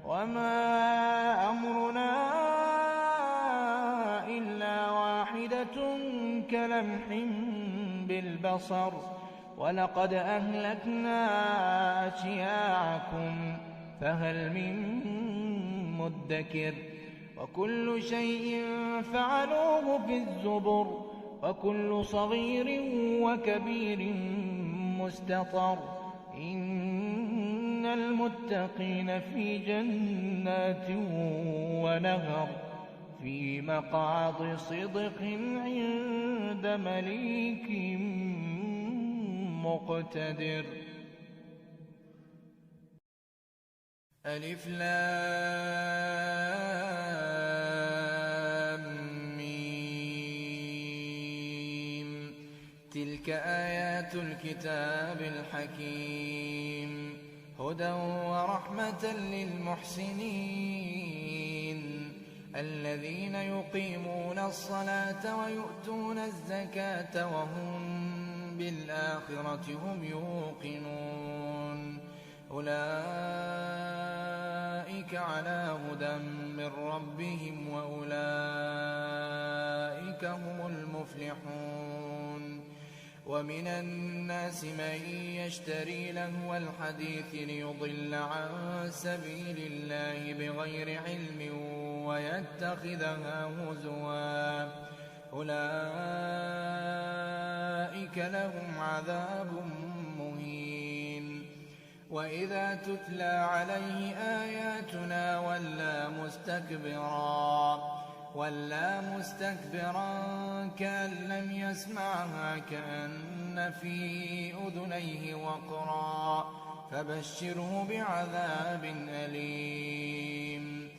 وما أمرنا إلا واحدة كلمح بالبصر ولقد أهلكنا أشياعكم فهل من مدكر وكل شيء فعلوه في الزبر وكل صغير وكبير مستطر إن المتقين في جنات ونهر في مقعد صدق عند مليك مقتدر. ألف لام ميم تلك آيات الكتاب الحكيم هدى ورحمة للمحسنين الذين يقيمون الصلاة ويؤتون الزكاة وهم بالآخرة هم يوقنون أولئك على هدى من ربهم وأولئك هم المفلحون ومن الناس من يشتري لهو الحديث ليضل عن سبيل الله بغير علم ويتخذها هزوا أولئك لهم عذاب مهين وإذا تتلى عليه آياتنا ولى مستكبرا كأن لم يسمعها كأن في أذنيه وقرا فبشره بعذاب أليم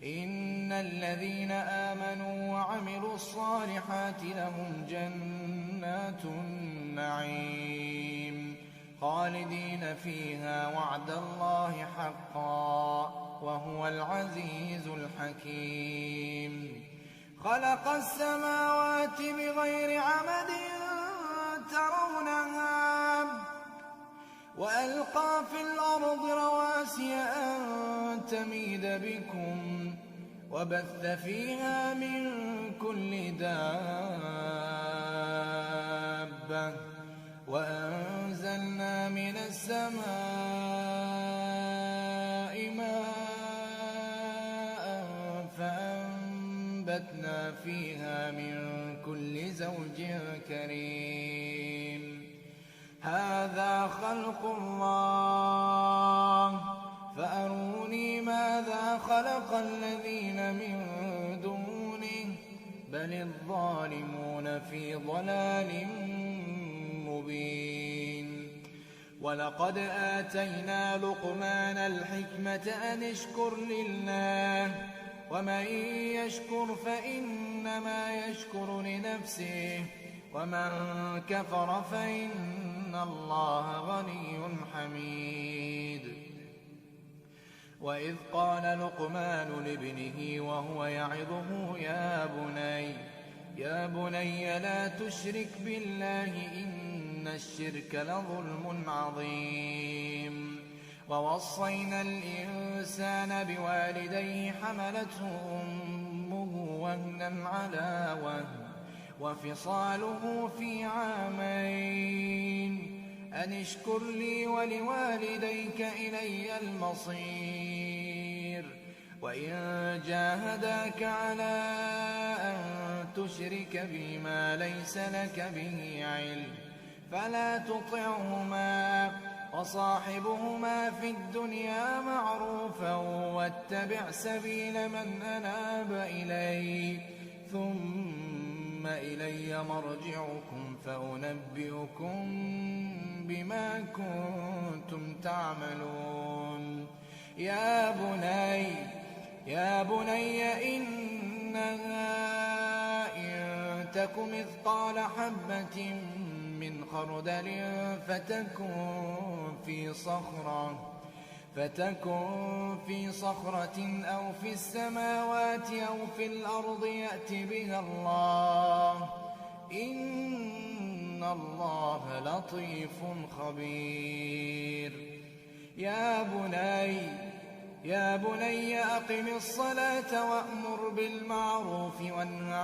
إن الذين آمنوا وعملوا الصالحات لهم جنات النعيم خالدين فيها وعد الله حقا وهو العزيز الحكيم خلق السماوات بغير عمد ترونها وألقى في الأرض رواسي أن تميد بكم وبث فيها من كل دابة وأنزلنا من السماء ماء فأنبتنا فيها من كل زوج كريم هذا خلق الله فأروني ماذا خلق الذين من دونه بل الظالمون في ضلال مبين ولقد آتينا لقمان الحكمة أن اشكر لله ومن يشكر فإنما يشكر لنفسه ومن كفر فإن الله غني حميد وإذ قال لقمان لابنه وهو يعظه يا بني لا تشرك بالله إن الشرك لظلم عظيم ووصينا الإنسان بوالديه حملته أمه وهنا على وهن وفصاله في عامين أن اشكر لي ولوالديك إلي المصير وإن جاهداك على أن تشرك بي ما ليس لك به علم فلا تطعهما وصاحبهما في الدنيا معروفا واتبع سبيل من أناب إلي ثم إلي مرجعكم فأنبئكم بما كنتم تعملون يا بني إنها إن تك مثقال حبة من خردل فتكن في صخرة أو في السماوات أو في الأرض يأت بها الله إن الله لطيف خبير يا بني أقم الصلاة وأمر بالمعروف وانه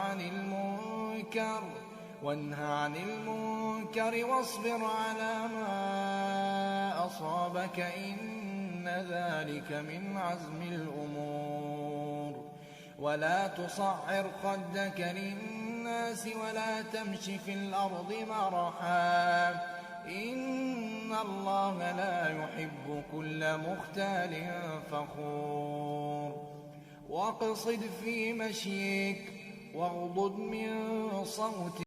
عن المنكر واصبر على ما أصابك إن ذلك من عزم الأمور ولا تصعر خدك للناس ولا تمش في الأرض مرحا إن الله لا يحب كل مختال فخور واقصد في مشيك واغضض من صوتك